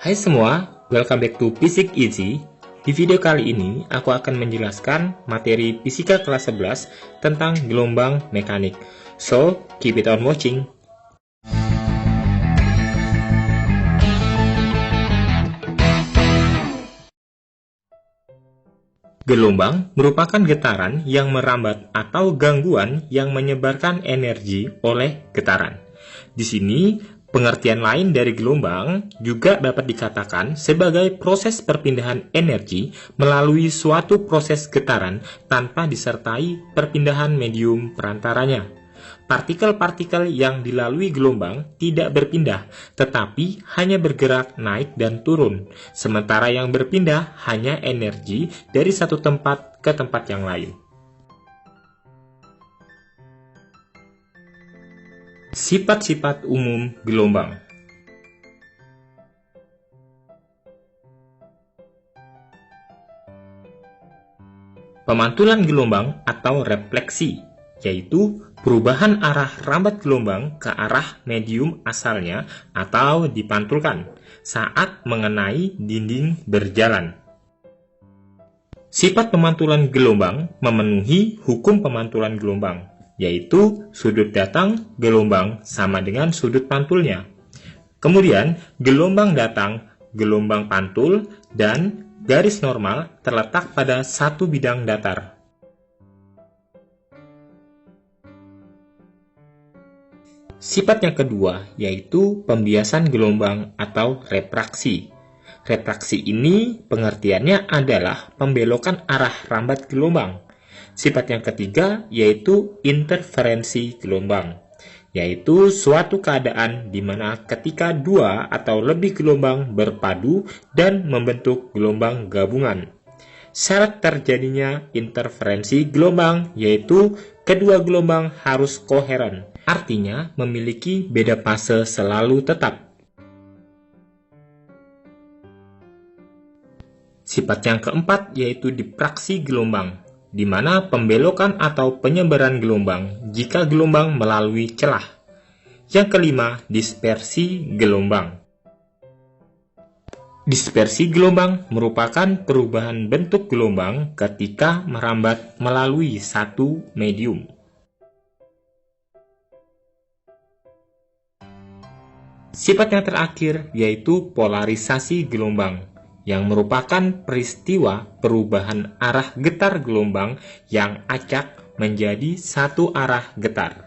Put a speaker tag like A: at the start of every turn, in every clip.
A: Hai semua, welcome back to Physics Easy. Di video kali ini, aku akan menjelaskan materi fisika kelas 11 tentang gelombang mekanik. So, keep it on watching. Gelombang merupakan getaran yang merambat atau gangguan yang menyebarkan energi oleh getaran. Di sini, pengertian lain dari gelombang juga dapat dikatakan sebagai proses perpindahan energi melalui suatu proses getaran tanpa disertai perpindahan medium perantaranya. Partikel-partikel yang dilalui gelombang tidak berpindah, tetapi hanya bergerak naik dan turun, sementara yang berpindah hanya energi dari satu tempat ke tempat yang lain. Sifat-sifat umum gelombang. Pemantulan gelombang atau refleksi, yaitu perubahan arah rambat gelombang ke arah medium asalnya atau dipantulkan saat mengenai dinding berjalan. Sifat pemantulan gelombang memenuhi hukum pemantulan gelombang, yaitu sudut datang gelombang sama dengan sudut pantulnya. Kemudian, gelombang datang, gelombang pantul, dan garis normal terletak pada satu bidang datar. Sifat yang kedua yaitu pembiasan gelombang atau refraksi. Refraksi ini pengertiannya adalah pembelokan arah rambat gelombang. Sifat yang ketiga yaitu interferensi gelombang, yaitu suatu keadaan di mana ketika dua atau lebih gelombang berpadu dan membentuk gelombang gabungan. Syarat terjadinya interferensi gelombang yaitu kedua gelombang harus koheren, artinya memiliki beda fase selalu tetap. Sifat yang keempat yaitu difraksi gelombang, di mana pembelokan atau penyebaran gelombang jika gelombang melalui celah. Yang kelima, dispersi gelombang. Dispersi gelombang merupakan perubahan bentuk gelombang ketika merambat melalui satu medium. Sifat yang terakhir yaitu polarisasi gelombang, yang merupakan peristiwa perubahan arah getar gelombang yang acak menjadi satu arah getar.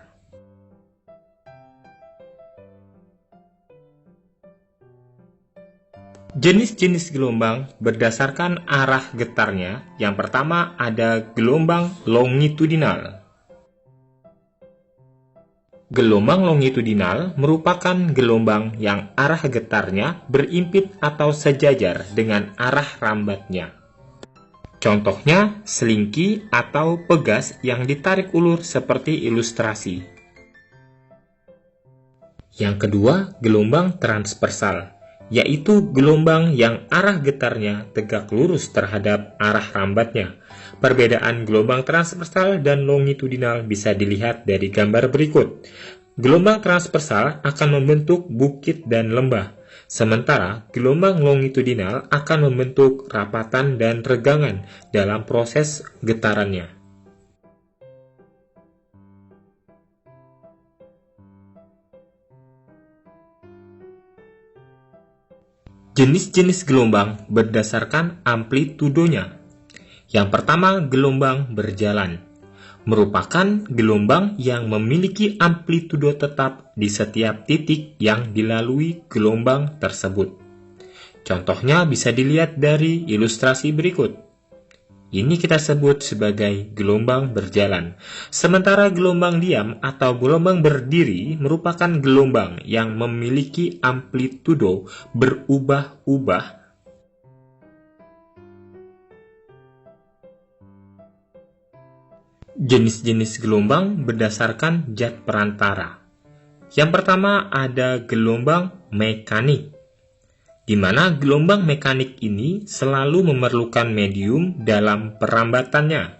A: Jenis-jenis gelombang berdasarkan arah getarnya. Yang pertama ada gelombang longitudinal. Gelombang longitudinal merupakan gelombang yang arah getarnya berimpit atau sejajar dengan arah rambatnya. Contohnya selingki atau pegas yang ditarik ulur seperti ilustrasi. Yang kedua, gelombang transversal, yaitu gelombang yang arah getarnya tegak lurus terhadap arah rambatnya. Perbedaan gelombang transversal dan longitudinal bisa dilihat dari gambar berikut. Gelombang transversal akan membentuk bukit dan lembah, sementara gelombang longitudinal akan membentuk rapatan dan regangan dalam proses getarannya. Jenis-jenis gelombang berdasarkan amplitudonya. Yang pertama, gelombang berjalan. Merupakan gelombang yang memiliki amplitudo tetap di setiap titik yang dilalui gelombang tersebut. Contohnya bisa dilihat dari ilustrasi berikut. Ini kita sebut sebagai gelombang berjalan. Sementara gelombang diam atau gelombang berdiri merupakan gelombang yang memiliki amplitudo berubah-ubah. Jenis-jenis gelombang berdasarkan zat perantara. Yang pertama ada gelombang mekanik, di mana gelombang mekanik ini selalu memerlukan medium dalam perambatannya.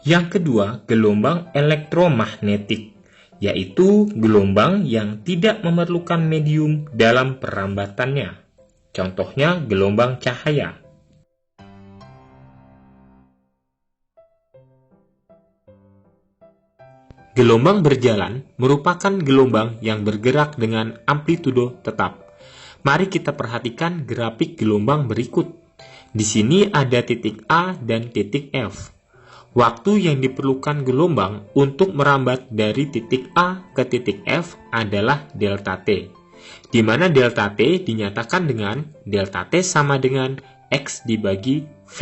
A: Yang kedua, gelombang elektromagnetik, yaitu gelombang yang tidak memerlukan medium dalam perambatannya. Contohnya gelombang cahaya. Gelombang berjalan merupakan gelombang yang bergerak dengan amplitudo tetap. Mari kita perhatikan grafik gelombang berikut. Di sini ada titik A dan titik F. Waktu yang diperlukan gelombang untuk merambat dari titik A ke titik F adalah delta T, di mana delta T dinyatakan dengan delta T sama dengan X dibagi V.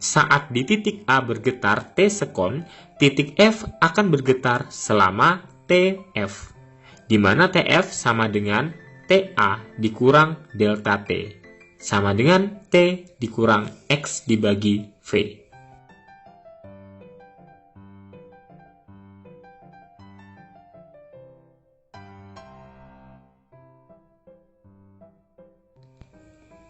A: Saat di titik A bergetar T sekon, titik F akan bergetar selama TF, di mana TF sama dengan TA dikurang delta T, sama dengan T dikurang X dibagi V.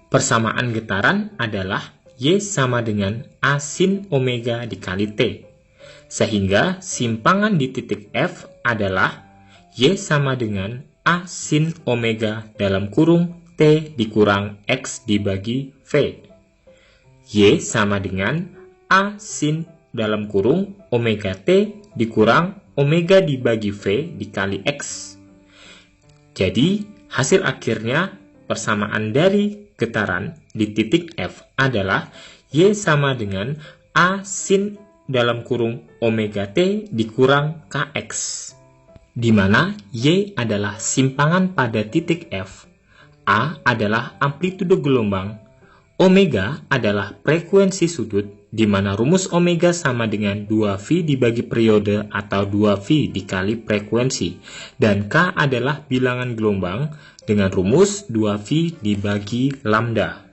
A: Persamaan getaran adalah Y sama dengan A sin omega dikali T, sehingga simpangan di titik F adalah Y sama dengan A sin omega dalam kurung T dikurang X dibagi V. Y sama dengan A sin dalam kurung omega T dikurang omega dibagi V dikali X. Jadi, hasil akhirnya persamaan dari getaran di titik F adalah Y sama dengan A sin dalam kurung omega T dikurang Kx, di mana Y adalah simpangan pada titik F, A adalah amplitudo gelombang, omega adalah frekuensi sudut, di mana rumus omega sama dengan 2V dibagi periode atau 2V dikali frekuensi, dan K adalah bilangan gelombang dengan rumus 2V dibagi lambda.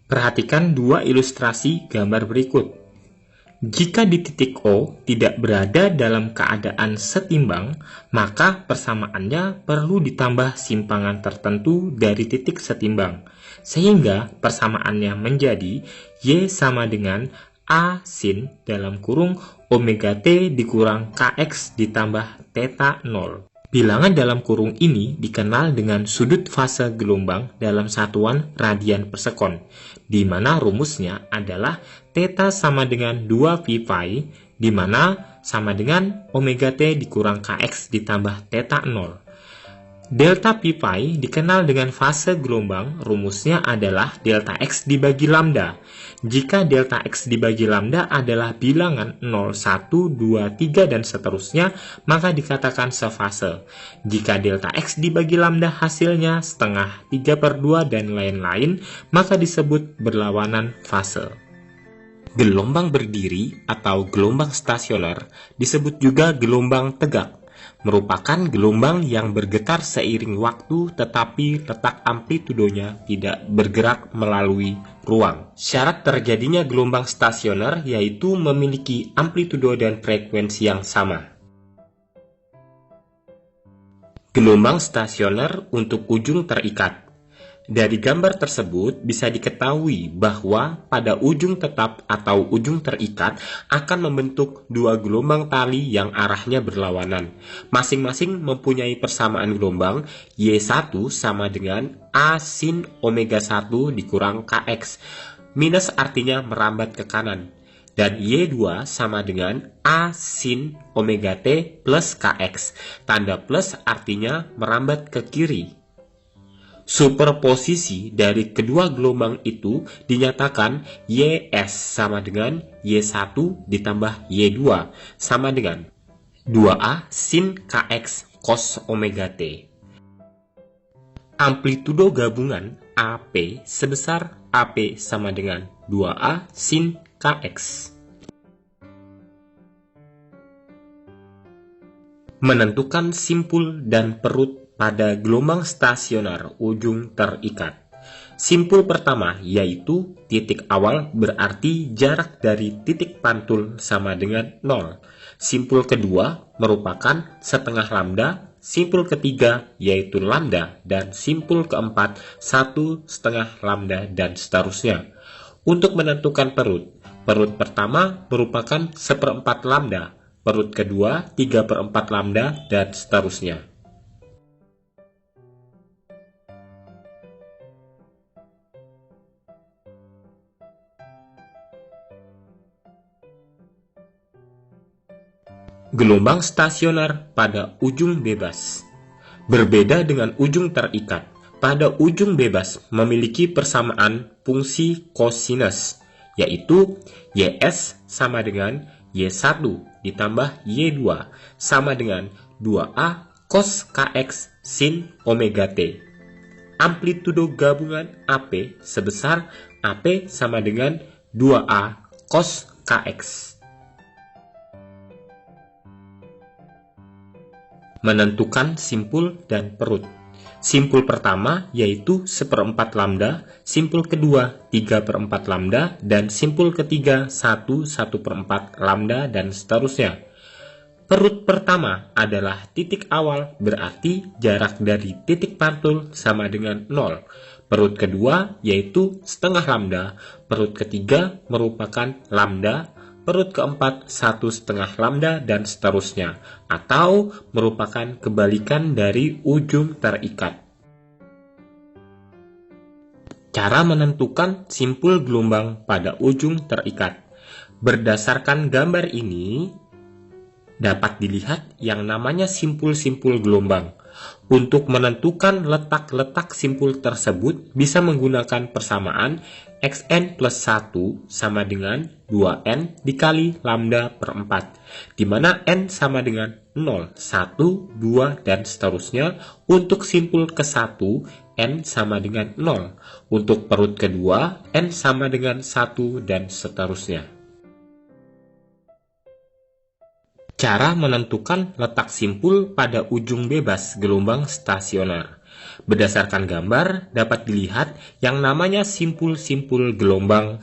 A: Perhatikan dua ilustrasi gambar berikut. Jika di titik O tidak berada dalam keadaan setimbang, maka persamaannya perlu ditambah simpangan tertentu dari titik setimbang, sehingga persamaannya menjadi Y sama dengan A sin dalam kurung omega T dikurang Kx ditambah theta 0. Bilangan dalam kurung ini dikenal dengan sudut fase gelombang dalam satuan radian per sekon, di mana rumusnya adalah theta sama dengan 2 pi, di mana sama dengan omega T dikurang Kx ditambah theta 0. Delta pi dikenal dengan fase gelombang, rumusnya adalah delta X dibagi lambda. Jika delta X dibagi lambda adalah bilangan 0, 1, 2, 3, dan seterusnya, maka dikatakan sefase. Jika delta X dibagi lambda hasilnya setengah, 3/2, dan lain-lain, maka disebut berlawanan fase. Gelombang berdiri atau gelombang stasioner disebut juga gelombang tegak, merupakan gelombang yang bergetar seiring waktu tetapi letak amplitudonya tidak bergerak melalui ruang. Syarat terjadinya gelombang stasioner yaitu memiliki amplitudo dan frekuensi yang sama. Gelombang stasioner untuk ujung terikat. Dari gambar tersebut bisa diketahui bahwa pada ujung tetap atau ujung terikat akan membentuk dua gelombang tali yang arahnya berlawanan. Masing-masing mempunyai persamaan gelombang Y1 sama dengan A sin omega 1 dikurang Kx, minus artinya merambat ke kanan, dan Y2 sama dengan A sin omega T plus Kx, tanda plus artinya merambat ke kiri. Superposisi dari kedua gelombang itu dinyatakan YS sama dengan Y1 ditambah Y2 sama dengan 2A sin Kx cos omega T. Amplitudo gabungan AP sebesar AP sama dengan 2A sin Kx. Menentukan simpul dan perut pada gelombang stasioner ujung terikat. Simpul pertama yaitu titik awal berarti jarak dari titik pantul sama dengan 0. Simpul kedua merupakan setengah lambda, simpul ketiga yaitu lambda, dan simpul keempat 1/2 lambda, dan seterusnya. Untuk menentukan perut, perut pertama merupakan 1/4 lambda, perut kedua 3/4 lambda, dan seterusnya. Gelombang stasioner pada ujung bebas. Berbeda dengan ujung terikat, pada ujung bebas memiliki persamaan fungsi kosinus, yaitu Ys sama dengan Y1 ditambah Y2 sama dengan 2A cos Kx sin omega T. Amplitudo gabungan AP sebesar AP sama dengan 2A cos Kx. Menentukan simpul dan perut. Simpul pertama yaitu 1/4 lambda, simpul kedua 3/4 lambda, dan simpul ketiga 1/4 lambda, dan seterusnya. Perut pertama adalah titik awal, berarti jarak dari titik pantul sama dengan 0. Perut kedua yaitu setengah lambda, perut ketiga merupakan lambda, perut keempat 1/2 lambda, dan seterusnya, atau merupakan kebalikan dari ujung terikat. Cara menentukan simpul gelombang pada ujung terikat. Berdasarkan gambar ini, dapat dilihat yang namanya simpul-simpul gelombang. Untuk menentukan letak-letak simpul tersebut bisa menggunakan persamaan Xn plus 1 sama dengan 2n dikali lambda per 4, di mana n sama dengan 0, 1, 2, dan seterusnya. Untuk simpul ke-1, n sama dengan 0. Untuk perut kedua, n sama dengan 1, dan seterusnya. Cara menentukan letak simpul pada ujung bebas gelombang stasioner. Berdasarkan gambar, dapat dilihat yang namanya simpul-simpul gelombang.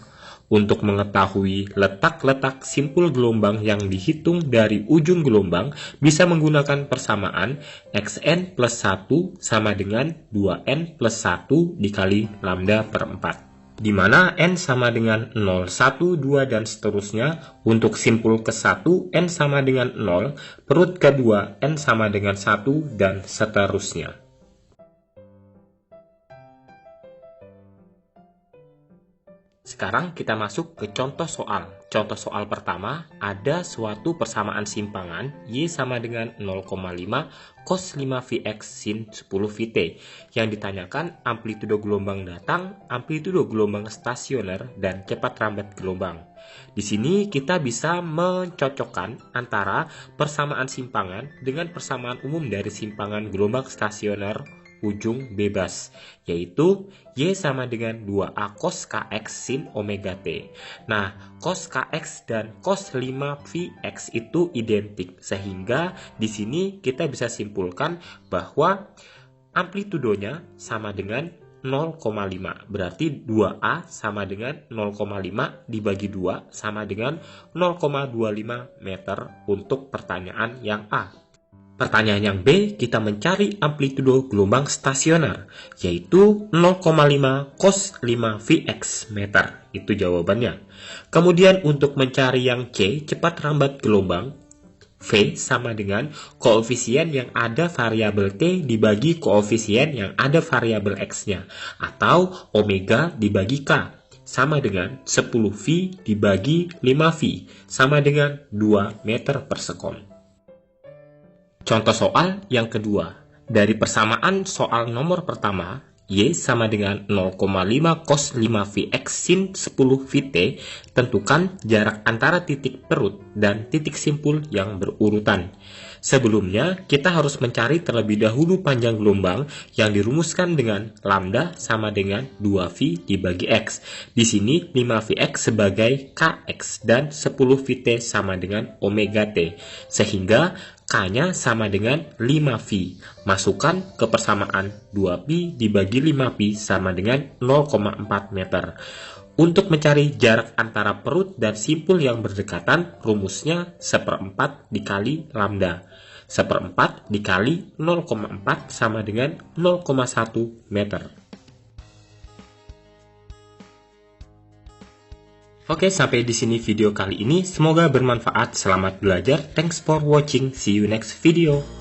A: Untuk mengetahui letak-letak simpul gelombang yang dihitung dari ujung gelombang, bisa menggunakan persamaan Xn plus 1 sama dengan 2n plus 1 dikali lambda per 4. Di mana n sama dengan 0, 1, 2, dan seterusnya. Untuk simpul ke-1, n sama dengan 0, perut kedua, n sama dengan 1, dan seterusnya. Sekarang kita masuk ke contoh soal. Contoh soal pertama, ada suatu persamaan simpangan Y sama dengan 0,5 cos 5 Vx sin 10 Vt. Yang ditanyakan amplitudo gelombang datang, amplitudo gelombang stasioner, dan cepat rambat gelombang. Di sini kita bisa mencocokkan antara persamaan simpangan dengan persamaan umum dari simpangan gelombang stasioner ujung bebas, yaitu Y sama dengan 2A cos Kx sin omega T. Nah, cos Kx dan cos 5 Vx itu identik, sehingga di sini kita bisa simpulkan bahwa amplitudonya sama dengan 0,5. Berarti 2A sama dengan 0,5 dibagi 2 sama dengan 0,25 meter untuk pertanyaan yang A. Pertanyaan yang B, kita mencari amplitudo gelombang stasioner, yaitu 0,5 cos 5 Vx meter. Itu jawabannya. Kemudian untuk mencari yang C, cepat rambat gelombang, V sama dengan koefisien yang ada variabel T dibagi koefisien yang ada variabel X-nya, atau omega dibagi K, sama dengan 10V dibagi 5V, sama dengan 2 meter per sekon. Contoh soal yang kedua. Dari persamaan soal nomor pertama, Y sama dengan 0,5 cos 5 Vx sin 10 Vt, tentukan jarak antara titik perut dan titik simpul yang berurutan. Sebelumnya, kita harus mencari terlebih dahulu panjang gelombang yang dirumuskan dengan lambda sama dengan 2V dibagi X. Di sini 5Vx sebagai Kx dan 10Vt sama dengan omega T. Sehingga K-nya sama dengan 5V. Masukkan ke persamaan 2Pi dibagi 5Pi sama dengan 0,4 meter. Untuk mencari jarak antara perut dan simpul yang berdekatan, rumusnya 1/4 dikali lambda. 1/4 dikali 0,4 sama dengan 0,1 meter. Oke, sampai di sini video kali ini. Semoga bermanfaat. Selamat belajar. Thanks for watching. See you next video.